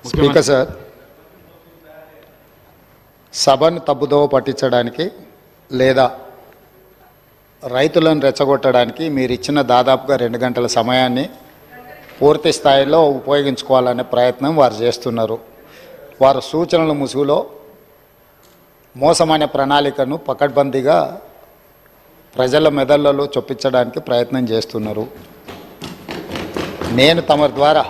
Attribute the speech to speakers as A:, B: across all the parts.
A: Speaker sir, సభను తప్పుదోవ పట్టించడానికి లేదా రైతులను రెచ్చగొట్టడానికి మీరు ఇచ్చిన దాదాపుగా 2 గంటల సమయాన్ని పూర్తి స్థాయిలో ఉపయోగించుకోవాలనే ప్రయత్నం వారు చేస్తున్నారు. వారు సూచనల ముసుగులో మోసమైన ప్రణాళికను పకడ్బందీగా ప్రజల మెదళ్లలో చొప్పించడానికి ప్రయత్నం చేస్తున్నారు. నేను తమరి ద్వారా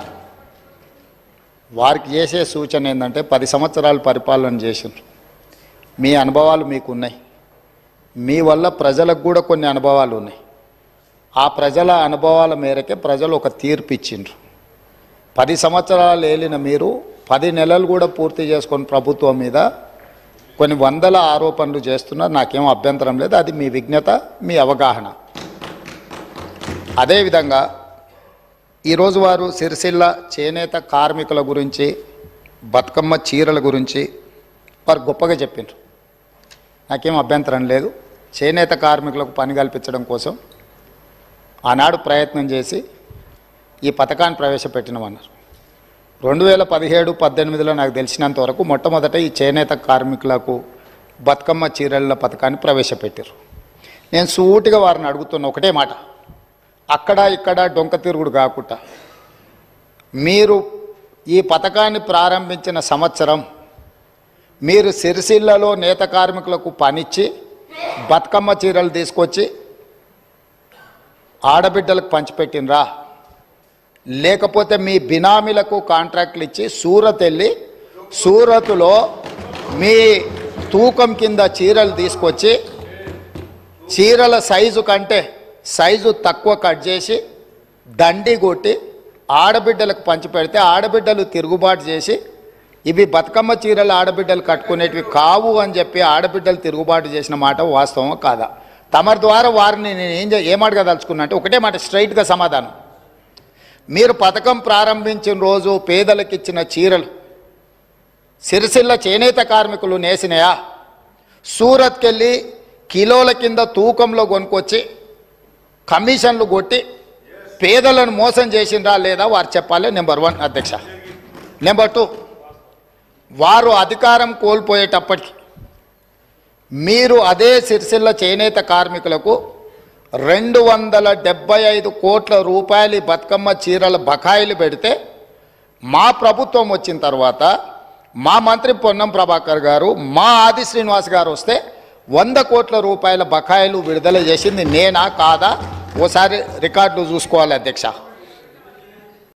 A: వారికి చేసే సూచన ఏంటంటే 10 సంవత్సరాలు పరిపాలన చేసినారు. మీ అనుభవాలు మీకున్నాయి. మీ వల్ల ప్రజలకు కూడా కొన్ని అనుభవాలు ఉన్నాయి. ఆ ప్రజల అనుభవాల మేరకే ప్రజలు ఒక తీర్పు ఇచ్చిండ్రు. 10 సంవత్సరాలు ఏలిన మీరు 10 నెలలు కూడా పూర్తి చేసుకొని ప్రభుత్వం మీద కొన్ని వందల ఆరోపణలు చేస్తున్నారు. నాకేం అభ్యంతరం లేదు. అది మీ విజ్ఞత, మీ అవగాహన. అదేవిధంగా ఈరోజు వారు సిరిసిల్ల చేనేత కార్మికుల గురించి, బతుకమ్మ చీరల గురించి వారు గొప్పగా చెప్పిండ్రు. నాకేం అభ్యంతరం లేదు. చేనేత కార్మికులకు పని కల్పించడం కోసం ఆనాడు ప్రయత్నం చేసి ఈ పథకాన్ని ప్రవేశపెట్టినామన్నారు. 2017-18లో నాకు తెలిసినంత వరకు మొట్టమొదట ఈ చేనేత కార్మికులకు బతుకమ్మ చీరల పథకాన్ని ప్రవేశపెట్టారు. నేను సూటిగా వారిని అడుగుతున్న ఒకటే మాట, అక్కడ ఇక్కడ డొంక తిరుగుడు కాకుండా మీరు ఈ పథకాన్ని ప్రారంభించిన సంవత్సరం మీరు సిరిసిల్లలో నేత కార్మికులకు పనిచ్చి బతుకమ్మ చీరలు తీసుకొచ్చి ఆడబిడ్డలకు పంచిపెట్టినరా, లేకపోతే మీ బినామీలకు కాంట్రాక్ట్లు ఇచ్చి సూరత్ వెళ్ళి సూరత్లో మీ తూకం కింద చీరలు తీసుకొచ్చి చీరల సైజు కంటే సైజు తక్కువ కట్ చేసి దండి కొట్టి ఆడబిడ్డలకు పంచిపెడితే ఆడబిడ్డలు తిరుగుబాటు చేసి ఇవి బతుకమ్మ చీరలు ఆడబిడ్డలు కట్టుకునేటివి కావు అని చెప్పి ఆడబిడ్డలు తిరుగుబాటు చేసిన మాట వాస్తవం కాదా? తమరి ద్వారా వారిని నేను ఏమడగదలుచుకున్నా అంటే ఒకటే మాట, స్ట్రైట్గా సమాధానం. మీరు పథకం ప్రారంభించిన రోజు పేదలకు ఇచ్చిన చీరలు సిరిసిల్ల చేనేత కార్మికులు నేసినాయా? సూరత్కి వెళ్ళి కిలోల కింద తూకంలో కొనుక్కొచ్చి కమిషన్లు కొట్టి పేదలను మోసం చేసిండ్రా లేదా వారు చెప్పాలి. నెంబర్ 1 అధ్యక్ష. నెంబర్ 2, వారు అధికారం కోల్పోయేటప్పటికి మీరు అదే సిరిసిల్ల చేనేత కార్మికులకు 275 కోట్ల రూపాయలు బతుకమ్మ చీరల బకాయిలు పెడితే మా ప్రభుత్వం వచ్చిన తర్వాత మా మంత్రి పొన్నం ప్రభాకర్ గారు, మా ఆది శ్రీనివాస్ గారు వస్తే 100 కోట్ల రూపాయల బకాయిలు విడుదల చేసింది నేనా కాదా? ఓసారి రికార్డులు చూసుకోవాలి అధ్యక్ష.